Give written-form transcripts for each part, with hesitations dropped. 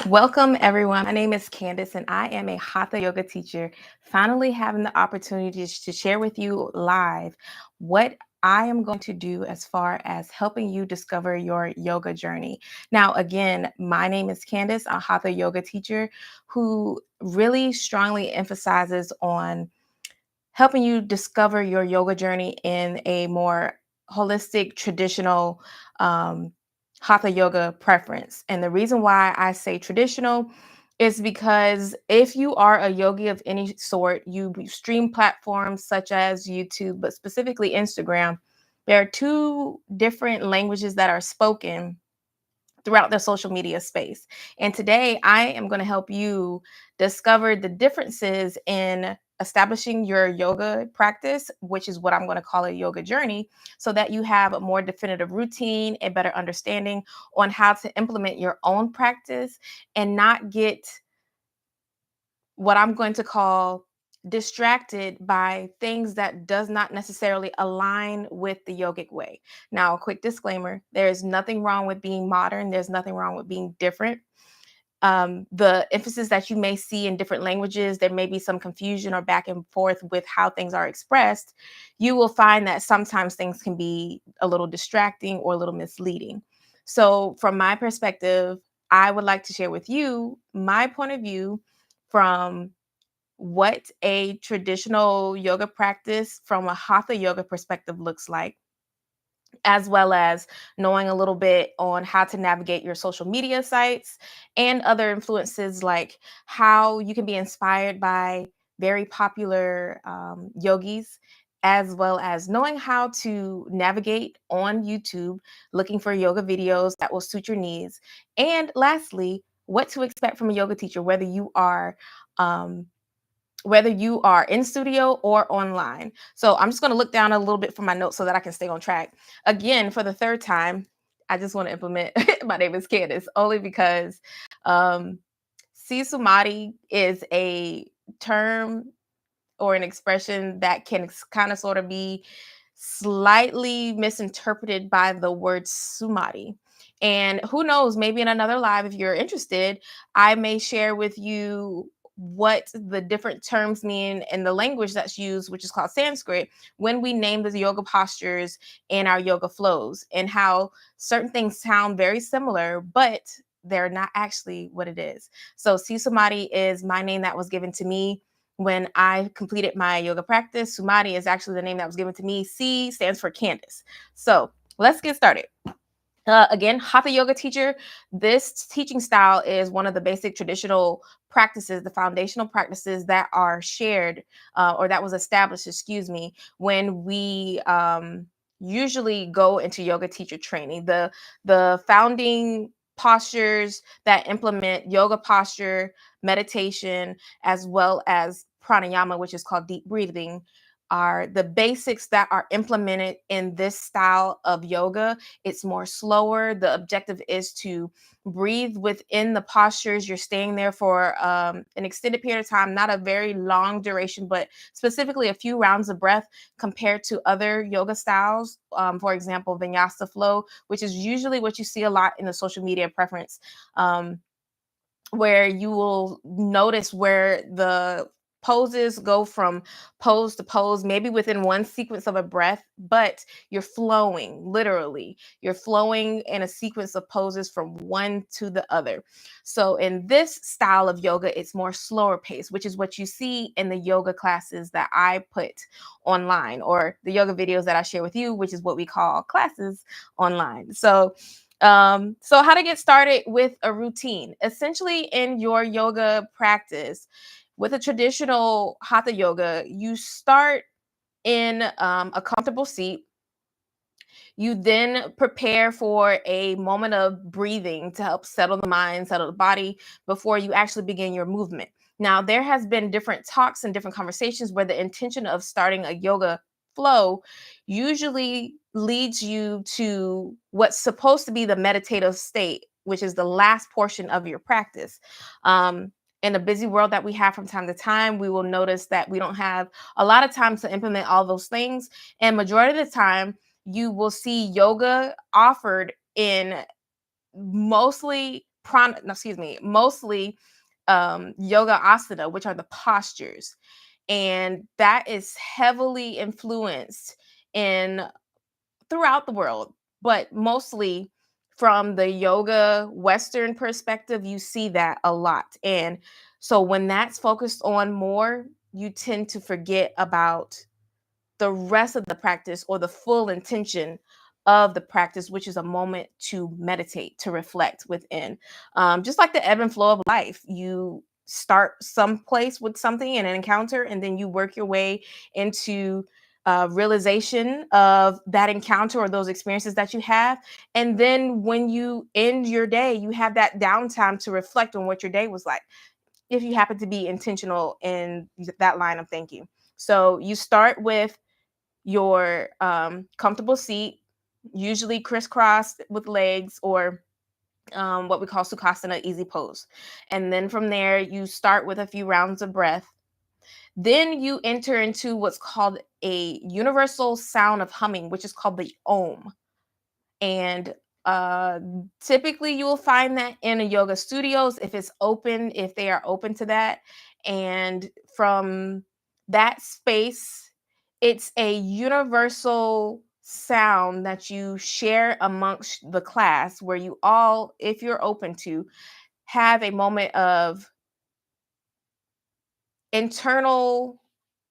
Welcome, everyone. My name is Candace, and I am a Hatha yoga teacher. Finally, having the opportunity to share with you live what I am going to do as far as helping you discover your yoga journey. Now, again, my name is Candace, a Hatha yoga teacher who really strongly emphasizes on helping you discover your yoga journey in a more holistic, traditional hatha yoga preference. And the reason why I say traditional is because if you are a yogi of any sort, you stream platforms such as YouTube, but specifically Instagram, there are two different languages that are spoken throughout the social media space. And today I am going to help you discover the differences in establishing your yoga practice, which is what I'm going to call a yoga journey, so that you have a more definitive routine, a better understanding on how to implement your own practice and not get what I'm going to call distracted by things that does not necessarily align with the yogic way. Now, a quick disclaimer, there is nothing wrong with being modern. There's nothing wrong with being different. The emphasis that you may see in different languages, there may be some confusion or back and forth with how things are expressed. You will find that sometimes things can be a little distracting or a little misleading. So, from my perspective, I would like to share with you my point of view from what a traditional yoga practice from a hatha yoga perspective looks like, as well as knowing a little bit on how to navigate your social media sites and other influences, like how you can be inspired by very popular yogis, as well as knowing how to navigate on YouTube, looking for yoga videos that will suit your needs. And lastly, what to expect from a yoga teacher, um, whether you are in studio or online. So I'm just going to look down a little bit for my notes so that I can stay on track. Again, for the third time, I just want to implement my name is Candace, only because um, Samadhi is a term or an expression that can kind of sort of be slightly misinterpreted by the word Sumati. And who knows, maybe in another live, if you're interested, I may share with you what the different terms mean in the language that's used, which is called Sanskrit, when we name the yoga postures and our yoga flows, and how certain things sound very similar, but they're not actually what it is. So, Samadhi is my name that was given to me when I completed my yoga practice. Sumati is actually the name that was given to me. C stands for Candace. So let's get started. Again, Hatha yoga teacher. This teaching style is one of the basic traditional practices, the foundational practices that are shared or that was established, excuse me, when we usually go into yoga teacher training. The founding postures that implement yoga posture, meditation, as well as pranayama, which is called deep breathing, are the basics that are implemented in this style of yoga. It's more slower. The objective is to breathe within the postures. You're staying there for an extended period of time, not a very long duration, but specifically a few rounds of breath compared to other yoga styles. For example, Vinyasa flow, which is usually what you see a lot in the social media preference. Where you will notice where the poses go from pose to pose, maybe within one sequence of a breath, but you're flowing, literally. You're flowing in a sequence of poses from one to the other. So in this style of yoga, it's more slower pace, which is what you see in the yoga classes that I put online, or the yoga videos that I share with you, which is what we call classes online. So how to get started with a routine. Essentially, in your yoga practice, with a traditional hatha yoga, you start in a comfortable seat. You then prepare for a moment of breathing to help settle the mind, settle the body before you actually begin your movement. Now, there has been different talks and different conversations where the intention of starting a yoga flow usually leads you to what's supposed to be the meditative state, which is the last portion of your practice. In a busy world that we have from time to time, we will notice that we don't have a lot of time to implement all those things. And majority of the time, you will see yoga offered in mostly no, excuse me, mostly yoga asana, which are the postures. And that is heavily influenced in throughout the world, but mostly from the yoga Western perspective, you see that a lot. And so when that's focused on more, you tend to forget about the rest of the practice or the full intention of the practice, which is a moment to meditate, to reflect within. Just like the ebb and flow of life, you start someplace with something in an encounter, and then you work your way into realization of that encounter or those experiences that you have. And then when you end your day, you have that downtime to reflect on what your day was like, if you happen to be intentional in that line of thinking. So you start with your comfortable seat, usually crisscrossed with legs, or what we call Sukhasana, easy pose. And then from there, you start with a few rounds of breath. Then you enter into what's called a universal sound of humming, which is called the Om. And uh, typically you will find that in a yoga studios if it's open, if they are open to that. And from that space, it's a universal sound that you share amongst the class, where you all, if you're open to, have a moment of internal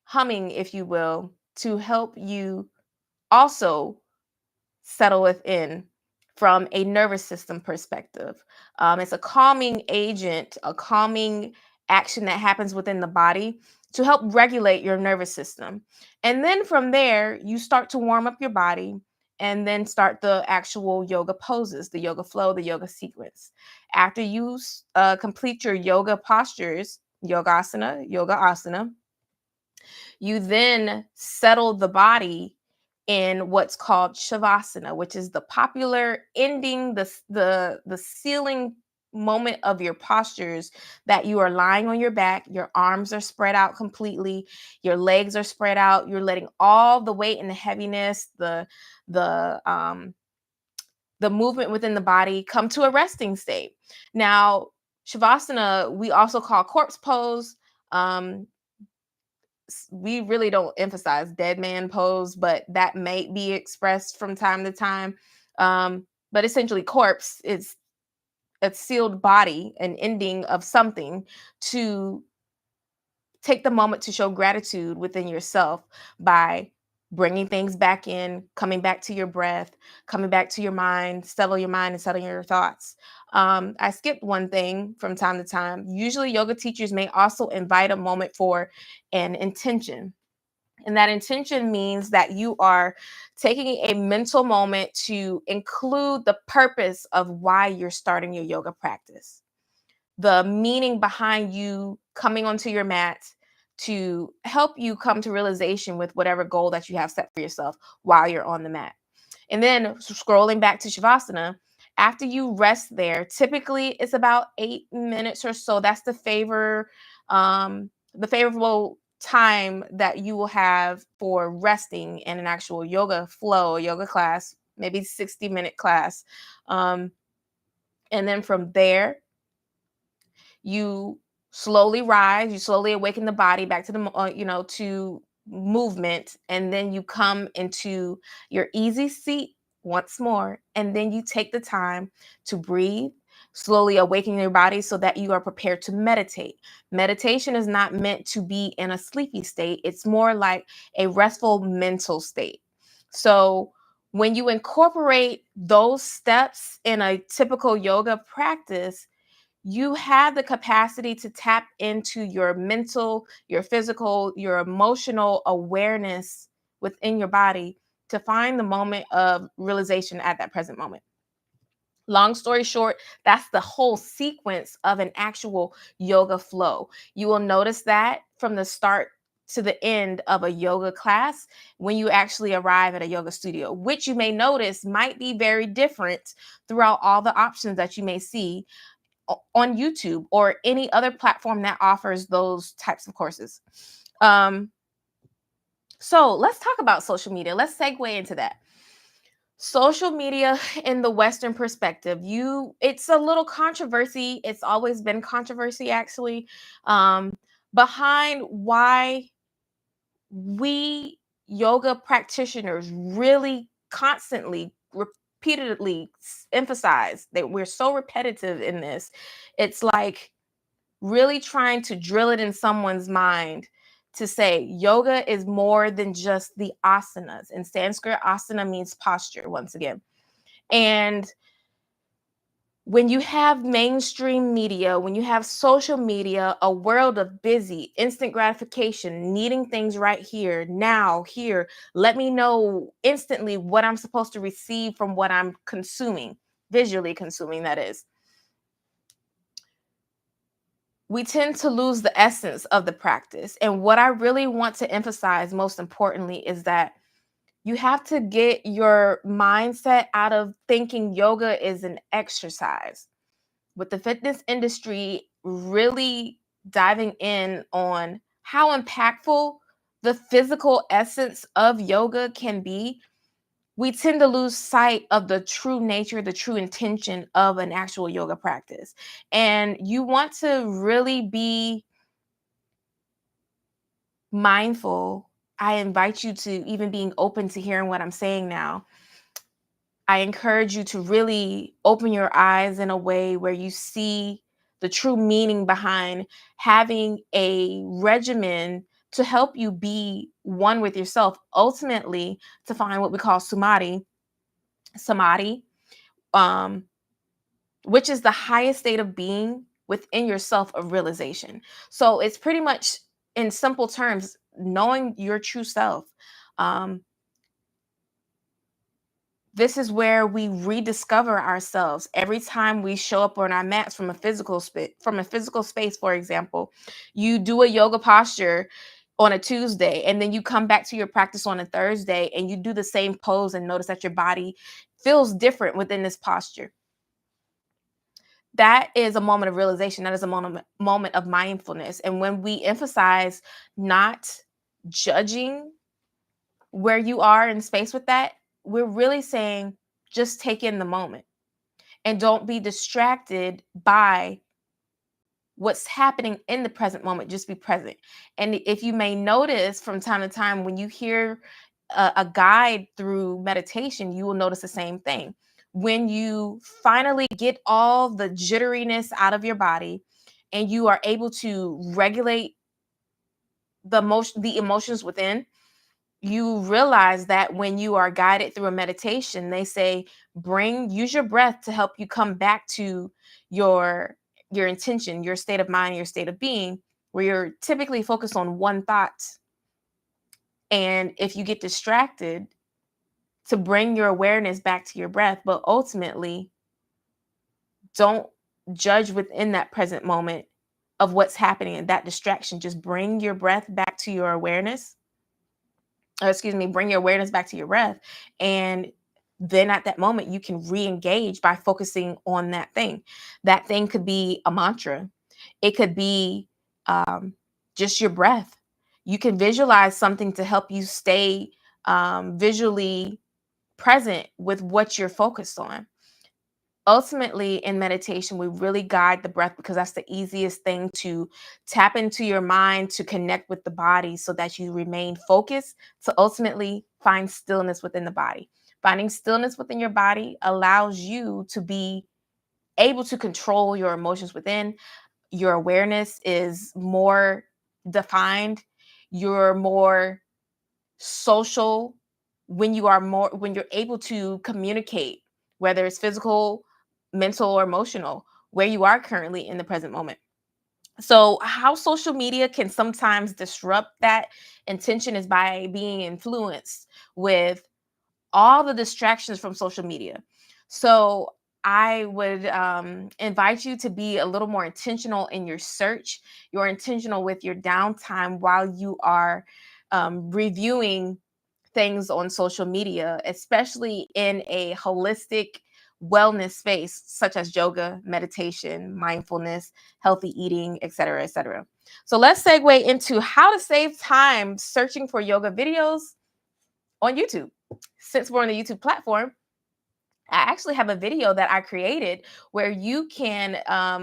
humming, if you will, to help you also settle within from a nervous system perspective. It's a calming agent, a calming action that happens within the body to help regulate your nervous system. And then from there, you start to warm up your body and then start the actual yoga poses, the yoga flow, the yoga sequence. After you complete your yoga postures, yoga asana, you then settle the body in what's called shavasana, which is the popular ending, the ceiling moment of your postures, that you are lying on your back, your arms are spread out completely, your legs are spread out, you're letting all the weight and the heaviness, the um the movement within the body come to a resting state. Now, shavasana we also call corpse pose. Um, we really don't emphasize dead man pose, but that may be expressed from time to time. But essentially, corpse is a sealed body, an ending of something, to take the moment to show gratitude within yourself by bringing things back in, coming back to your breath, coming back to your mind, settle your mind and settle your thoughts. I skipped one thing from time to time. Usually, yoga teachers may also invite a moment for an intention. And that intention means that you are taking a mental moment to include the purpose of why you're starting your yoga practice, the meaning behind you coming onto your mat to help you come to realization with whatever goal that you have set for yourself while you're on the mat. And then scrolling back to Shavasana, after you rest there, typically it's about 8 minutes or so. That's the favorable time that you will have for resting in an actual yoga flow, yoga class, maybe 60-minute class. Um, and then from there, you slowly rise, you slowly awaken the body back to to movement, and then you come into your easy seat once more, and then you take the time to breathe, slowly awaken your body so that you are prepared to meditate. Meditation is not meant to be in a sleepy state, it's more like a restful mental state. So when you incorporate those steps in a typical yoga practice, you have the capacity to tap into your mental, your physical, your emotional awareness within your body to find the moment of realization at that present moment. Long story short, that's the whole sequence of an actual yoga flow. You will notice that from the start to the end of a yoga class when you actually arrive at a yoga studio, which you may notice might be very different throughout all the options that you may see on YouTube or any other platform that offers those types of courses. Um, so let's talk about social media. Let's segue into that. Social media in the Western perspective, it's a little controversy. It's always been controversy, actually, um, behind why we yoga practitioners really constantly, repeatedly emphasize that we're so repetitive in this. It's like really trying to drill it in someone's mind to say yoga is more than just the asanas. In Sanskrit, asana means posture, once again. And when you have mainstream media, when you have social media, a world of busy, instant gratification, needing things right here, now, here, let me know instantly what I'm supposed to receive from what I'm consuming, visually consuming, that is. We tend to lose the essence of the practice. And what I really want to emphasize, most importantly, is that you have to get your mindset out of thinking yoga is an exercise. With the fitness industry really diving in on how impactful the physical essence of yoga can be, we tend to lose sight of the true nature, the true intention of an actual yoga practice. And you want to really be mindful. I invite you to even being open to hearing what I'm saying now. I encourage you to really open your eyes in a way where you see the true meaning behind having a regimen to help you be one with yourself, ultimately to find what we call samadhi, um, which is the highest state of being within yourself of realization. So it's pretty much, in simple terms, knowing your true self. Um, this is where we rediscover ourselves every time we show up on our mats from a physical space. For example, you do a yoga posture on a Tuesday, and then you come back to your practice on a Thursday and you do the same pose and notice that your body feels different within this posture. That is a moment of realization. That is a moment of mindfulness. And when we emphasize not judging where you are in space with that, we're really saying just take in the moment and don't be distracted by what's happening in the present moment. Just be present. And if you may notice from time to time, when you hear a guide through meditation, you will notice the same thing. When you finally get all the jitteriness out of your body and you are able to regulate the emotions within, you realize that when you are guided through a meditation, they say use your breath to help you come back to your intention, your state of mind, your state of being, where you're typically focused on one thought. And if you get distracted, to bring your awareness back to your breath, but ultimately don't judge within that present moment of what's happening in that distraction. Just bring your breath back to your awareness, or excuse me, bring your awareness back to your breath. And then at that moment, you can re-engage by focusing on that thing. That thing could be a mantra. It could be just your breath. You can visualize something to help you stay visually present with what you're focused on. Ultimately, in meditation, we really guide the breath because that's the easiest thing to tap into your mind, to connect with the body so that you remain focused, to ultimately find stillness within the body. Finding stillness within your body allows you to be able to control your emotions within. Your awareness is more defined. You're more social when you're able to communicate, whether it's physical, mental, or emotional, where you are currently in the present moment. So how social media can sometimes disrupt that intention is by being influenced with all the distractions from social media. So I would invite you to be a little more intentional in your search. You're intentional with your downtime while you are reviewing things on social media, especially in a holistic wellness space such as yoga, meditation, mindfulness, healthy eating, etc., etc. So let's segue into how to save time searching for yoga videos on YouTube. Since we're on the YouTube platform, I actually have a video that I created where you can,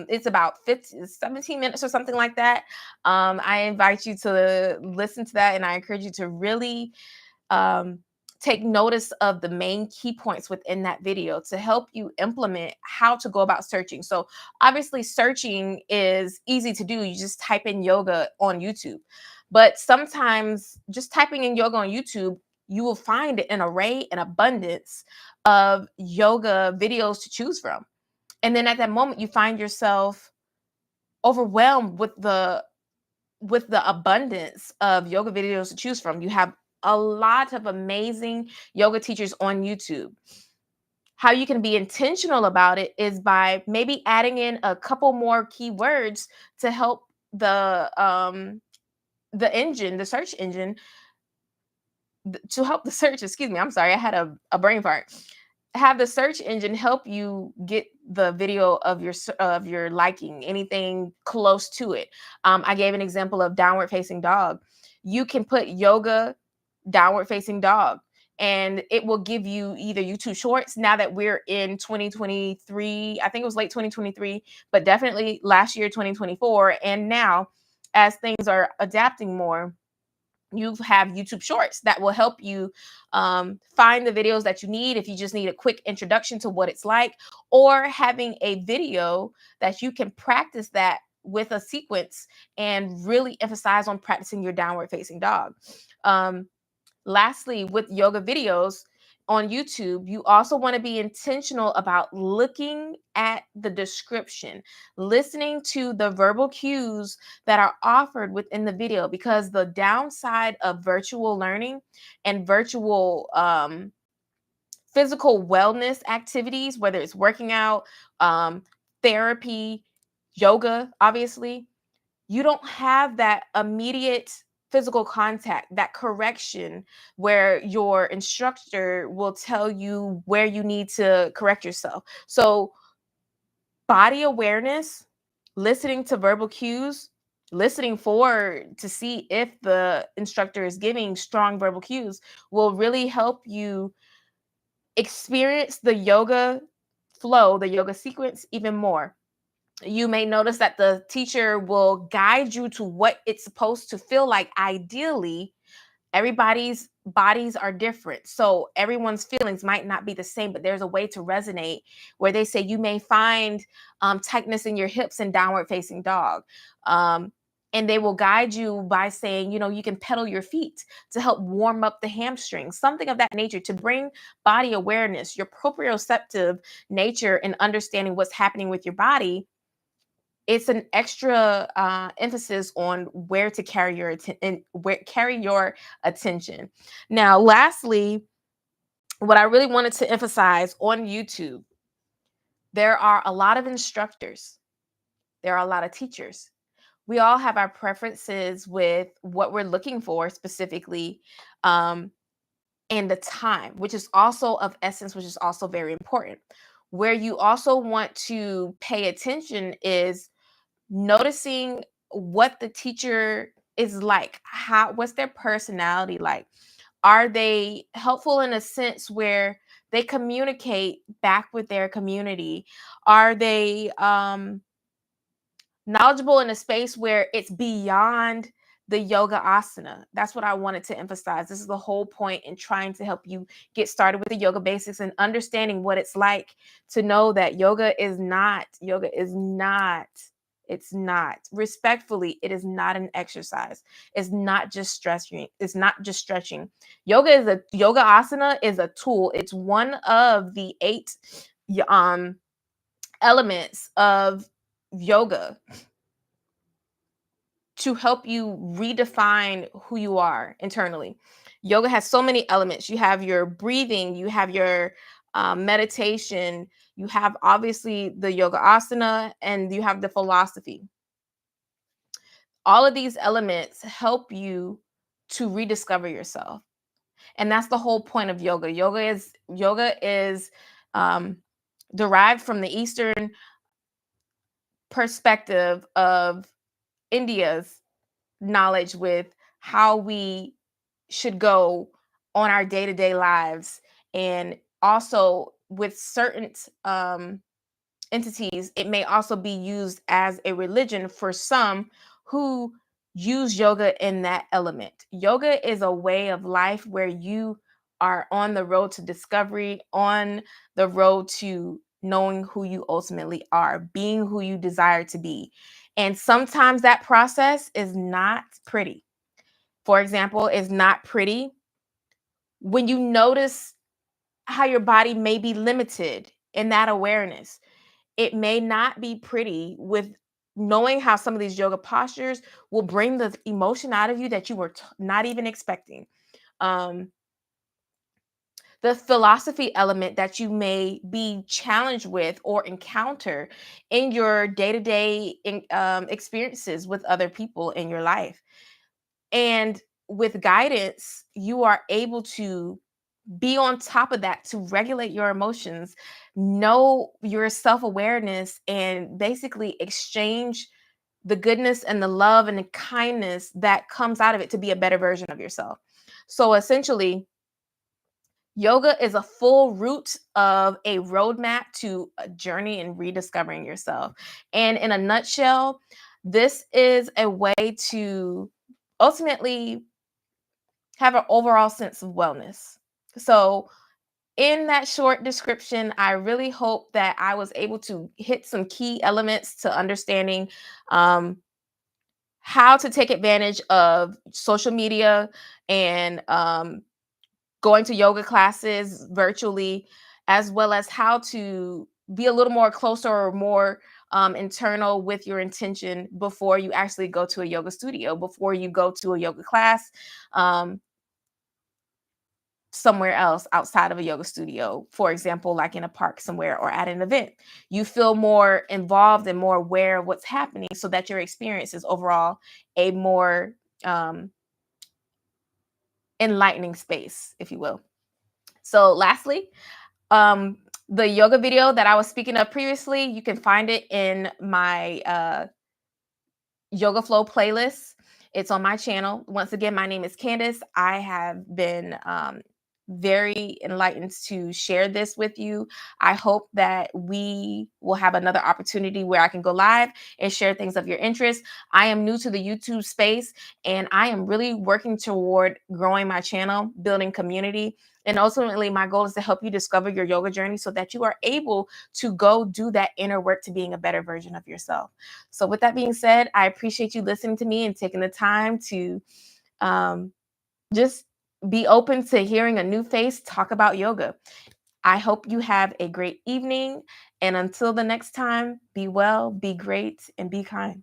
it's about 15, 17 minutes or something like that. I invite you to listen to that, and I encourage you to really um, take notice of the main key points within that video to help you implement how to go about searching. So, obviously, searching is easy to do. You just type in yoga on YouTube. But sometimes just typing in yoga on YouTube, you will find an array and abundance of yoga videos to choose from. And then at that moment, you find yourself overwhelmed with the abundance of yoga videos to choose from. You have a lot of amazing yoga teachers on YouTube. How you can be intentional about it is by maybe adding in a couple more keywords to help the engine, the search engine, to help the search. Excuse me, I'm sorry, I had a brain fart. Have the search engine help you get the video of of your liking, anything close to it. I gave an example of downward facing dog. You can put yoga downward facing dog, and it will give you either YouTube Shorts. Now that we're in 2023, I think it was late 2023, but definitely last year 2024, and now as things are adapting more, you have YouTube Shorts that will help you find the videos that you need if you just need a quick introduction to what it's like, or having a video that you can practice that with a sequence and really emphasize on practicing your downward facing dog. Um, Lastly, with yoga videos on YouTube, you also want to be intentional about looking at the description, listening to the verbal cues that are offered within the video, because the downside of virtual learning and virtual physical wellness activities, whether it's working out, therapy, yoga, obviously, you don't have that immediate physical contact, that correction where your instructor will tell you where you need to correct yourself. So, body awareness, listening to verbal cues, listening for to see if the instructor is giving strong verbal cues will really help you experience the yoga flow, the yoga sequence even more. You may notice that the teacher will guide you to what it's supposed to feel like ideally. Everybody's bodies are different, so everyone's feelings might not be the same, but there's a way to resonate where they say you may find tightness in your hips in downward facing dog. um, and they will guide you by saying, you know, you can pedal your feet to help warm up the hamstrings, something of that nature, to bring body awareness, your proprioceptive nature, and understanding what's happening with your body. It's an extra emphasis on where to carry your carry your attention. Now, lastly, what I really wanted to emphasize on YouTube, there are a lot of instructors, there are a lot of teachers. We all have our preferences with what we're looking for specifically, um, and the time, which is also of essence, which is also very important. Where you also want to pay attention is noticing what the teacher is like. How, what's their personality like? Are they helpful in a sense where they communicate back with their community? Are they knowledgeable in a space where it's beyond the yoga asana? That's what I wanted to emphasize. This is the whole point in trying to help you get started with the yoga basics and understanding what it's like to know that it's not, respectfully, it is not an exercise. It's not just stretching. It's not just stretching. Yoga asana is a tool. It's one of the 8 elements of yoga to help you redefine who you are internally. Yoga has so many elements. You have your breathing, you have your meditation, you have obviously the yoga asana, and you have the philosophy. All of these elements help you to rediscover yourself. And that's the whole point of yoga. Yoga is um, derived from the Eastern perspective of India's knowledge with how we should go on our day-to-day lives, and also with certain entities, it may also be used as a religion for some who use yoga in that element. Yoga is a way of life where you are on the road to discovery, on the road to knowing who you ultimately are, being who you desire to be. And sometimes that process is not pretty. For example, is not pretty when you notice how your body may be limited in that awareness. It may not be pretty with knowing how some of these yoga postures will bring the emotion out of you that you were not even expecting. Um, the philosophy element that you may be challenged with or encounter in your day-to-day experiences with other people in your life. And with guidance, you are able to be on top of that to regulate your emotions, know your self awareness, and basically exchange the goodness and the love and the kindness that comes out of it to be a better version of yourself. So essentially, yoga is a full route of a roadmap to a journey in rediscovering yourself. And in a nutshell, this is a way to ultimately have an overall sense of wellness. So, in that short description, I really hope that I was able to hit some key elements to understanding um, how to take advantage of social media and going to yoga classes virtually, as well as how to be a little more closer or more internal with your intention before you actually go to a yoga studio, before you go to a yoga class. Somewhere else outside of a yoga studio, for example, like in a park somewhere or at an event. You feel more involved and more aware of what's happening so that your experience is overall a more um, enlightening space, if you will. So, lastly, um, the yoga video that I was speaking of previously, you can find it in my Yoga Flow playlist. It's on my channel. Once again, my name is Candace. I have been very enlightened to share this with you. I hope that we will have another opportunity where I can go live and share things of your interest. I am new to the YouTube space and I am really working toward growing my channel, building community. And ultimately, my goal is to help you discover your yoga journey so that you are able to go do that inner work to being a better version of yourself. So, with that being said, I appreciate you listening to me and taking the time to um, just be open to hearing a new face talk about yoga. I hope you have a great evening. And until the next time, be well, be great, and be kind.